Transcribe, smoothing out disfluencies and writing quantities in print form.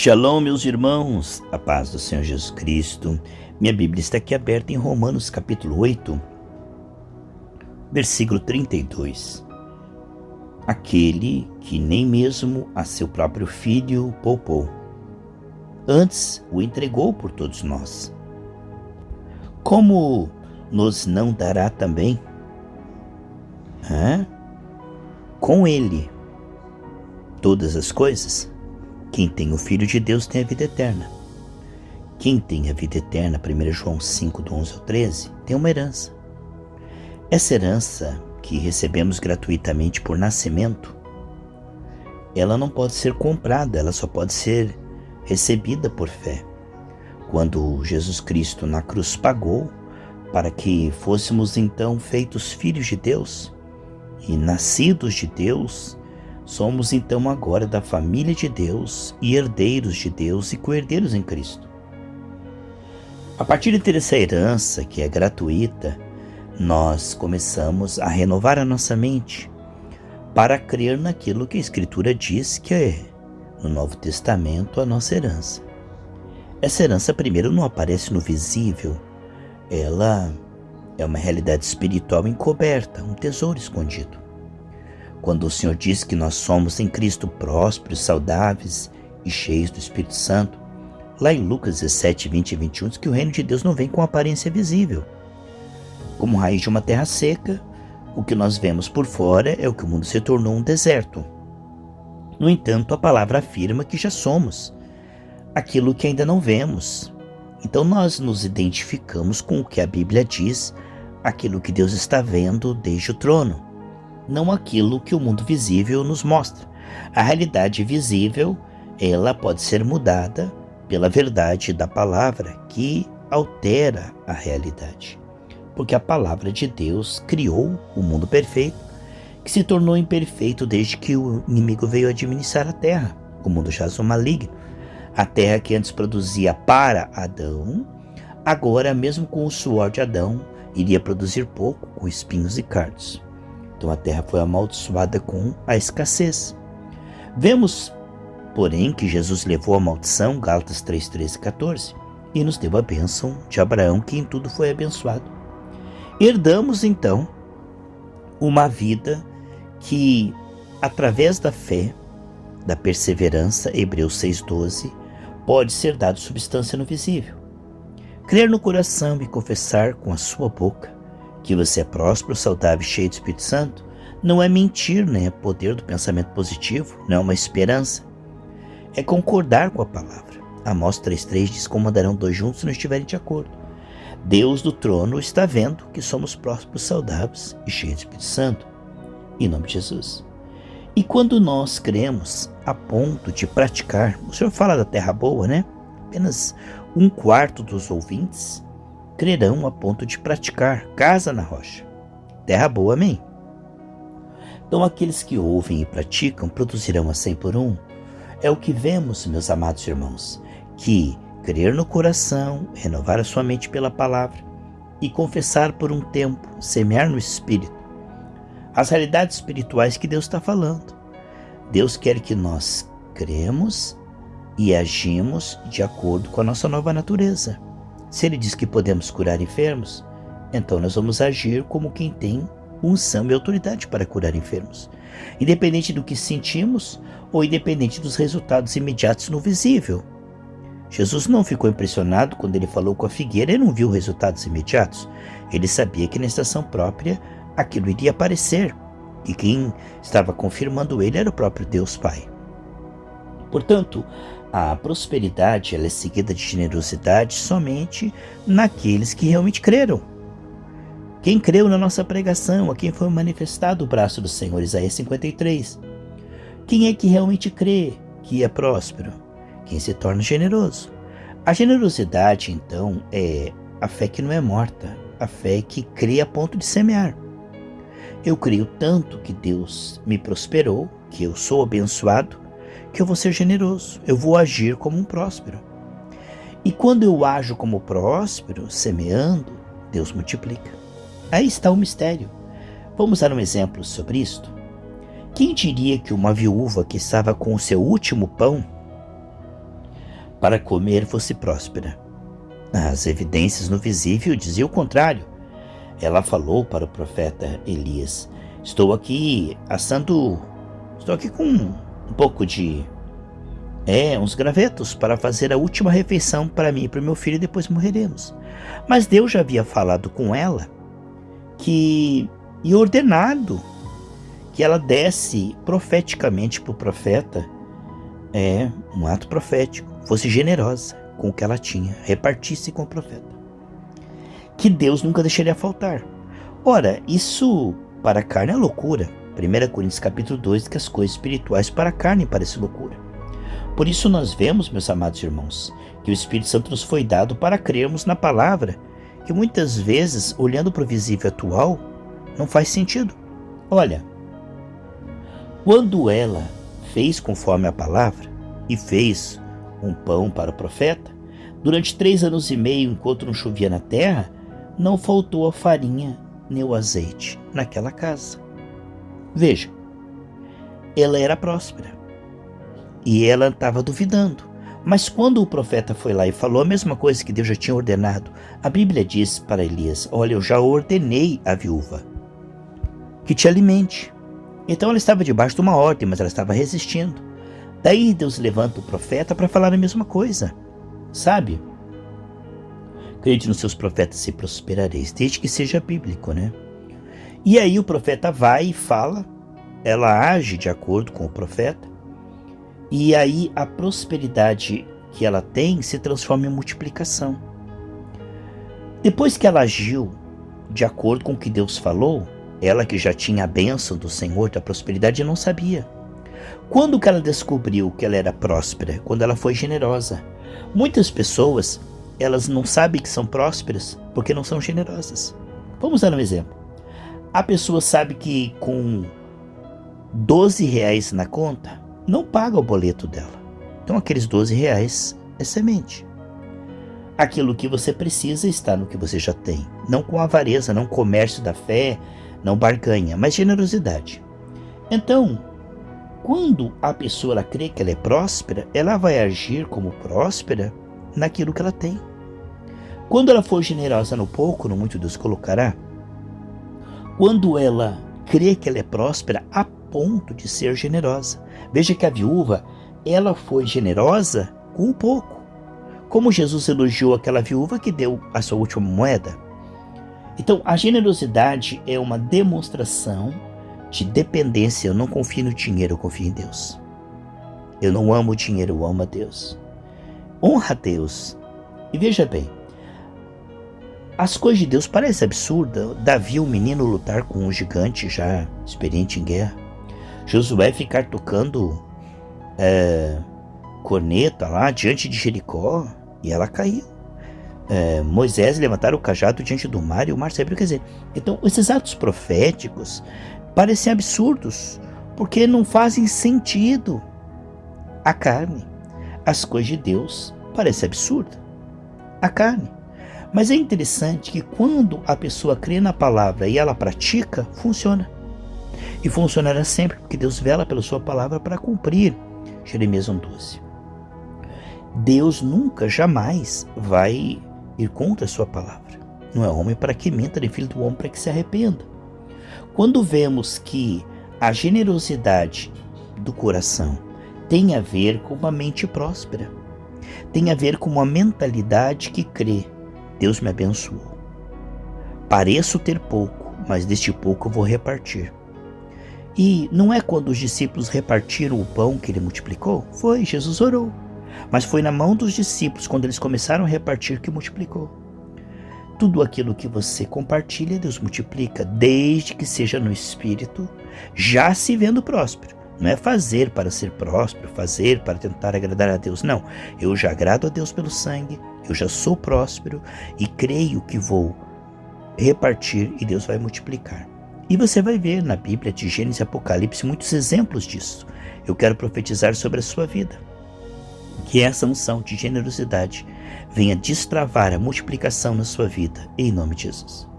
Shalom, meus irmãos, a paz do Senhor Jesus Cristo. Minha Bíblia está aqui aberta em Romanos capítulo 8, versículo 32. Aquele que nem mesmo a seu próprio filho poupou, antes o entregou por todos nós, como nos não dará também com ele todas as coisas? Quem tem o Filho de Deus tem a vida eterna. Quem tem a vida eterna, 1 João 5, do 11 ao 13, tem uma herança. Essa herança que recebemos gratuitamente por nascimento, ela não pode ser comprada, ela só pode ser recebida por fé. Quando Jesus Cristo na cruz pagou para que fôssemos então feitos filhos de Deus e nascidos de Deus, somos então agora da família de Deus e herdeiros de Deus e co-herdeiros em Cristo. A partir de ter essa herança que é gratuita, nós começamos a renovar a nossa mente para crer naquilo que a Escritura diz que é, no Novo Testamento, a nossa herança. Essa herança primeiro não aparece no visível, ela é uma realidade espiritual encoberta, um tesouro escondido. Quando o Senhor diz que nós somos em Cristo prósperos, saudáveis e cheios do Espírito Santo, lá em Lucas 17, 20 e 21, diz que o reino de Deus não vem com aparência visível. Como raiz de uma terra seca, o que nós vemos por fora é o que o mundo se tornou um deserto. No entanto, a palavra afirma que já somos aquilo que ainda não vemos. Então nós nos identificamos com o que a Bíblia diz, aquilo que Deus está vendo desde o trono, não aquilo que o mundo visível nos mostra. A realidade visível, ela pode ser mudada pela verdade da palavra, que altera a realidade. Porque a palavra de Deus criou o mundo perfeito, que se tornou imperfeito desde que o inimigo veio administrar a terra. O mundo jaz no maligno. A terra que antes produzia para Adão, agora, mesmo com o suor de Adão, iria produzir pouco, com espinhos e cardos. Então a terra foi amaldiçoada com a escassez. Vemos, porém, que Jesus levou a maldição, Gálatas 3, 13 e 14, e nos deu a bênção de Abraão, que em tudo foi abençoado. Herdamos, então, uma vida que, através da fé, da perseverança, Hebreus 6,12, pode ser dado substância no visível. Crer no coração e confessar com a sua boca que você é próspero, saudável e cheio do Espírito Santo, não é mentir, nem é poder do pensamento positivo, não é uma esperança. É concordar com a palavra. Amós 3,3 diz: como andarão dois juntos se não estiverem de acordo. Deus do trono está vendo que somos prósperos, saudáveis e cheios do Espírito Santo. Em nome de Jesus. E quando nós cremos a ponto de praticar, o Senhor fala da terra boa, né? Apenas 1/4 dos ouvintes crerão a ponto de praticar, casa na rocha. Terra boa, amém? Então aqueles que ouvem e praticam produzirão a 100 por 1. É o que vemos, meus amados irmãos, que crer no coração, renovar a sua mente pela palavra e confessar por um tempo, semear no Espírito as realidades espirituais que Deus está falando. Deus quer que nós cremos e agimos de acordo com a nossa nova natureza. Se Ele diz que podemos curar enfermos, então nós vamos agir como quem tem unção e autoridade para curar enfermos, independente do que sentimos ou independente dos resultados imediatos no visível. Jesus não ficou impressionado quando Ele falou com a figueira e não viu resultados imediatos. Ele sabia que na estação própria aquilo iria aparecer, e quem estava confirmando Ele era o próprio Deus Pai. Portanto, a prosperidade ela é seguida de generosidade somente naqueles que realmente creram. Quem creu na nossa pregação, a quem foi manifestado o braço do Senhor, Isaías 53. Quem é que realmente crê que é próspero? Quem se torna generoso. A generosidade, então, é a fé que não é morta, a fé que crê a ponto de semear. Eu creio tanto que Deus me prosperou, que eu sou abençoado, que eu vou ser generoso, eu vou agir como um próspero. E quando eu ajo como próspero, semeando, Deus multiplica. Aí está o mistério. Vamos dar um exemplo sobre isto? Quem diria que uma viúva que estava com o seu último pão para comer fosse próspera. As evidências no visível diziam o contrário. Ela falou para o profeta Elias: estou aqui com um pouco de uns gravetos para fazer a última refeição para mim e para o meu filho, e depois morreremos. Mas Deus já havia falado com ela e ordenado que ela desse profeticamente para o profeta, um ato profético, fosse generosa com o que ela tinha, repartisse com o profeta, que Deus nunca deixaria faltar. Ora, isso para a carne é loucura. 1 Coríntios capítulo 2, que as coisas espirituais para a carne parecem loucura. Por isso nós vemos, meus amados irmãos, que o Espírito Santo nos foi dado para crermos na palavra, que muitas vezes, olhando para o visível atual, não faz sentido. Olha, quando ela fez conforme a palavra e fez um pão para o profeta, durante 3 anos e meio, enquanto não chovia na terra, não faltou a farinha nem o azeite naquela casa. Veja, ela era próspera e ela estava duvidando. Mas quando o profeta foi lá e falou a mesma coisa que Deus já tinha ordenado, a Bíblia diz para Elias: olha, eu já ordenei à viúva que te alimente. Então ela estava debaixo de uma ordem, mas ela estava resistindo. Daí Deus levanta o profeta para falar a mesma coisa. Sabe? Crede nos seus profetas e prosperareis, desde que seja bíblico, né? E aí o profeta vai e fala, ela age de acordo com o profeta, e aí a prosperidade que ela tem se transforma em multiplicação. Depois que ela agiu de acordo com o que Deus falou, ela que já tinha a bênção do Senhor da prosperidade não sabia. Quando que ela descobriu que ela era próspera? Quando ela foi generosa. Muitas pessoas, elas não sabem que são prósperas porque não são generosas. Vamos dar um exemplo. A pessoa sabe que com R$12 na conta, não paga o boleto dela. Então aqueles R$12 é semente. Aquilo que você precisa está no que você já tem. Não com avareza, não comércio da fé, não barganha, mas generosidade. Então, quando a pessoa ela crê que ela é próspera, ela vai agir como próspera naquilo que ela tem. Quando ela for generosa no pouco, no muito Deus colocará. Quando ela crê que ela é próspera a ponto de ser generosa. Veja que a viúva, ela foi generosa com um pouco. Como Jesus elogiou aquela viúva que deu a sua última moeda. Então, a generosidade é uma demonstração de dependência. Eu não confio no dinheiro, eu confio em Deus. Eu não amo o dinheiro, eu amo a Deus. Honra a Deus. E veja bem, as coisas de Deus parecem absurdas. Davi, um menino, lutar com um gigante já experiente em guerra. Josué ficar tocando corneta lá diante de Jericó e ela caiu. Moisés levantar o cajado diante do mar e o mar se abriu. Quer dizer, então esses atos proféticos parecem absurdos porque não fazem sentido à carne. As coisas de Deus parecem absurdas à carne. Mas é interessante que quando a pessoa crê na palavra e ela pratica, funciona. E funcionará sempre, porque Deus vela pela sua palavra para cumprir. Jeremias 1:12. Deus nunca, jamais vai ir contra a sua palavra. Não é homem para que minta, nem filho do homem para que se arrependa. Quando vemos que a generosidade do coração tem a ver com uma mente próspera, tem a ver com uma mentalidade que crê: Deus me abençoou. Pareço ter pouco, mas deste pouco eu vou repartir. E não é quando os discípulos repartiram o pão que ele multiplicou? Foi, Jesus orou. Mas foi na mão dos discípulos, quando eles começaram a repartir, que multiplicou. Tudo aquilo que você compartilha, Deus multiplica, desde que seja no Espírito, já se vendo próspero. Não é fazer para ser próspero, fazer para tentar agradar a Deus. Não, eu já agrado a Deus pelo sangue, eu já sou próspero e creio que vou repartir e Deus vai multiplicar. E você vai ver na Bíblia de Gênesis e Apocalipse muitos exemplos disso. Eu quero profetizar sobre a sua vida. Que essa unção de generosidade venha destravar a multiplicação na sua vida, em nome de Jesus.